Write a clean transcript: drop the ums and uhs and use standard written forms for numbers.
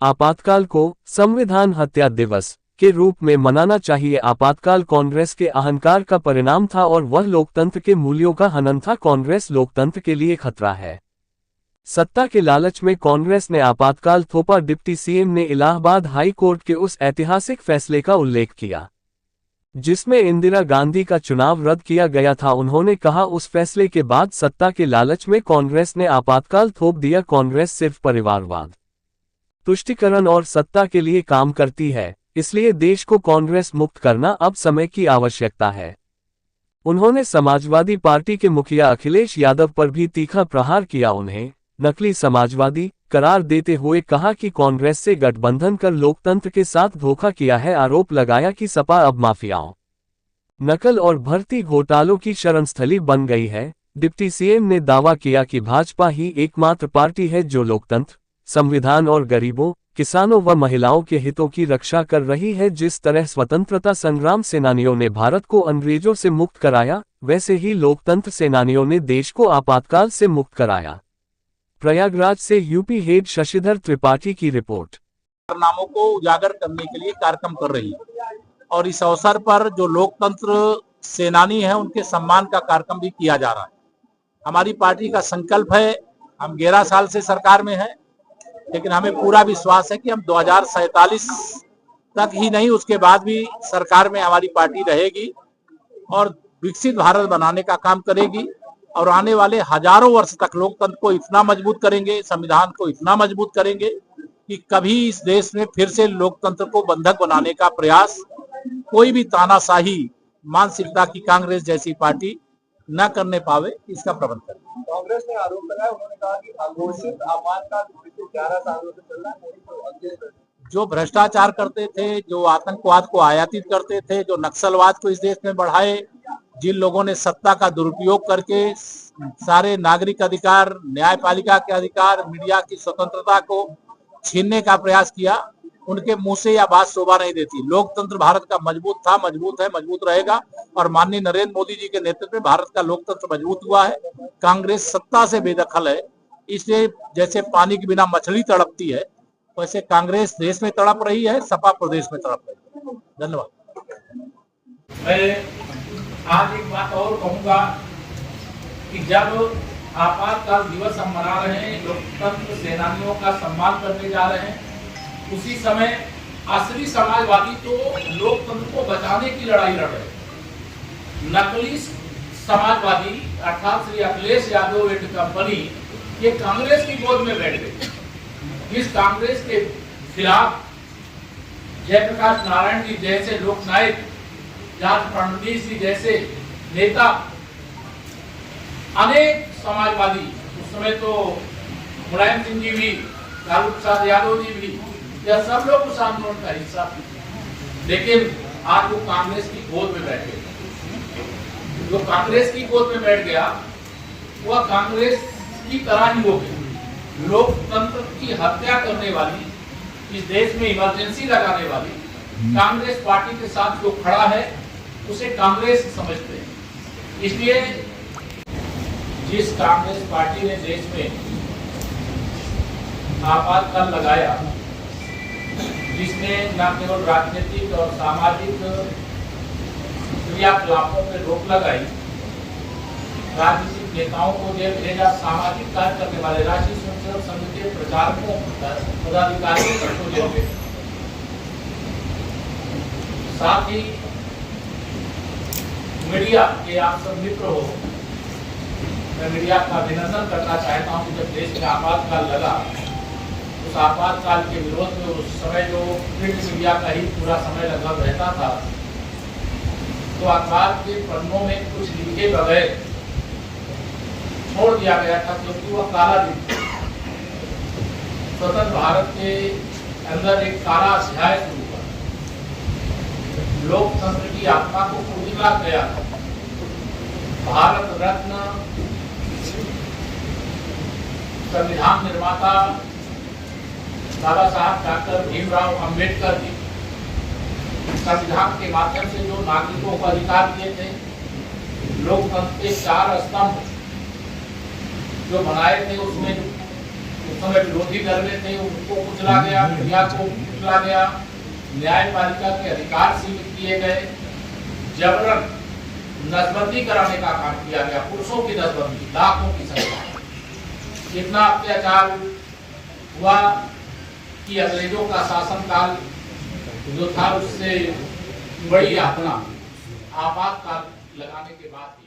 आपातकाल को संविधान हत्या दिवस के रूप में मनाना चाहिए। आपातकाल कांग्रेस के अहंकार का परिणाम था और वह लोकतंत्र के मूल्यों का हनन था। कांग्रेस लोकतंत्र के लिए खतरा है। सत्ता के लालच में कांग्रेस ने आपातकाल थोपा। डिप्टी सीएम ने इलाहाबाद हाई कोर्ट के उस ऐतिहासिक फैसले का उल्लेख किया जिसमें इंदिरा गांधी का चुनाव रद्द किया गया था। उन्होंने कहा, उस फैसले के बाद सत्ता के लालच में कांग्रेस ने आपातकाल थोप दिया। कांग्रेस सिर्फ परिवारवाद, तुष्टीकरण और सत्ता के लिए काम करती है, इसलिए देश को कांग्रेस मुक्त करना अब समय की आवश्यकता है। उन्होंने समाजवादी पार्टी के मुखिया अखिलेश यादव पर भी तीखा प्रहार किया। उन्हें नकली समाजवादी करार देते हुए कहा कि कांग्रेस से गठबंधन कर लोकतंत्र के साथ धोखा किया है। आरोप लगाया कि सपा अब माफियाओं, नकल और भर्ती घोटालों की शरणस्थली बन गई है। डिप्टी सीएम ने दावा किया कि भाजपा ही एकमात्र पार्टी है जो लोकतंत्र, संविधान और गरीबों, किसानों व महिलाओं के हितों की रक्षा कर रही है। जिस तरह स्वतंत्रता संग्राम सेनानियों ने भारत को अंग्रेजों से मुक्त कराया, वैसे ही लोकतंत्र सेनानियों ने देश को आपातकाल से मुक्त कराया। प्रयागराज से यूपी हेड शशिधर त्रिपाठी की रिपोर्ट। कारनामों को उजागर करने के लिए कार्यक्रम कर रही है और इस अवसर पर जो लोकतंत्र सेनानी है उनके सम्मान का कार्यक्रम भी किया जा रहा है। हमारी पार्टी का संकल्प है, हम 11 साल से सरकार में है, लेकिन हमें पूरा विश्वास है कि हम 2047 तक ही नहीं, उसके बाद भी सरकार में हमारी पार्टी रहेगी और विकसित भारत बनाने का काम करेगी और आने वाले हजारों वर्ष तक लोकतंत्र को इतना मजबूत करेंगे, संविधान को इतना मजबूत करेंगे कि कभी इस देश में फिर से लोकतंत्र को बंधक बनाने का प्रयास कोई भी तानाशाही मानसिकता की कांग्रेस जैसी पार्टी न करने पावे, इसका प्रबंध करें। कांग्रेस ने आरोप लगाया, उन्होंने कहा कि अघोषित आपातकाल 11 सालों से चल रहा है। जो भ्रष्टाचार करते थे, जो आतंकवाद को आयातित करते थे, जो नक्सलवाद को इस देश में बढ़ाए, जिन लोगों ने सत्ता का दुरुपयोग करके सारे नागरिक अधिकार, न्यायपालिका के अधिकार, मीडिया की स्वतंत्रता को छीनने का प्रयास किया, उनके मुंह से यह बात शोभा नहीं देती। लोकतंत्र भारत का मजबूत था, मजबूत है, मजबूत रहेगा और माननीय नरेंद्र मोदी जी के नेतृत्व में भारत का लोकतंत्र मजबूत हुआ है। कांग्रेस सत्ता से बेदखल है, इसलिए जैसे पानी के बिना मछली तड़पती है, वैसे कांग्रेस देश में तड़प रही है, सपा प्रदेश में तड़प रही है। धन्यवाद। मैं आज एक बात और कहूंगा कि जब आपातकाल दिवस हम मना रहे हैं, लोकतंत्र सेनानियों का सम्मान करने जा रहे हैं, उसी समय असली समाजवादी तो लोकतंत्र को बचाने की लड़ाई लड़ रहे हैं। नकली समाजवादी अर्थात श्री अखिलेश यादव एंड कंपनी ये कांग्रेस की गोद में बैठ गए। इस कांग्रेस के खिलाफ जयप्रकाश नारायण जी जैसे लोकनायक, जॉर्ज फर्नांडिस जी जैसे नेता, अनेक समाजवादी, उस समय तो मुलायम सिंह जी भी, लालू प्रसाद यादव जी भी, यह सब लोग उस आंदोलन का हिस्सा थे। लेकिन आज वो कांग्रेस की गोद में बैठ गए। जो कांग्रेस की गोद में बैठ गया वह कांग्रेस की तरह ही हो गई। लोकतंत्र की हत्या करने वाली, इस देश में इमरजेंसी लगाने वाली कांग्रेस पार्टी के साथ जो खड़ा है उसे कांग्रेस समझते हैं। इसलिए जिस कांग्रेस पार्टी ने देश में आपातकाल लगाया, जिसने न केवल राजनीतिक और सामाजिक क्रियाकलापों पर रोक लगाई, राजनीतिक नेताओं को जेल भेजा, सामाजिक कार्य करने वाले राष्ट्रीय स्वयंसेवक संघ के प्रचारकों, पदाधिकारियों को जेल भेजा, साथ ही मीडिया के आप सब मित्र हो, मैं मीडिया का अभिनंदन करना चाहता हूं कि जब देश में आपातकाल लगा, उस आपातकाल के विरोध में उस समय जो प्रिंट मीडिया का ही पूरा समय लगभग रहता था, तो अखबार के पन्नों में कुछ लिखे बगैर छोड़ दिया गया था, क्योंकि वह काला दिन स्वतंत्र भारत के अंदर एक काला अध्याय शुरू हुआ। लोकतंत्र की आत्मा को उजाला गया था। भारत रत्न संविधान निर्माता बाबा साहब डॉक्टर भीमराव अंबेडकर जी संविधान के माध्यम से जो नागरिकों को अधिकार दिए थे, लोकतंत्र के 4 स्तंभ जो बनाए थे, उसमें उस समय विरोधी दल में थे उनको कुचला गया, मीडिया को कुचला गया, न्यायपालिका के अधिकार सीमित किए गए, जबरन नसबंदी कराने का काम किया गया, पुरुषों की नसबंदी लाखों की संख्या। इतना अत्याचार हुआ कि अंग्रेजों का शासनकाल जो था उससे बड़ी अपना आपातकाल लगाने के बाद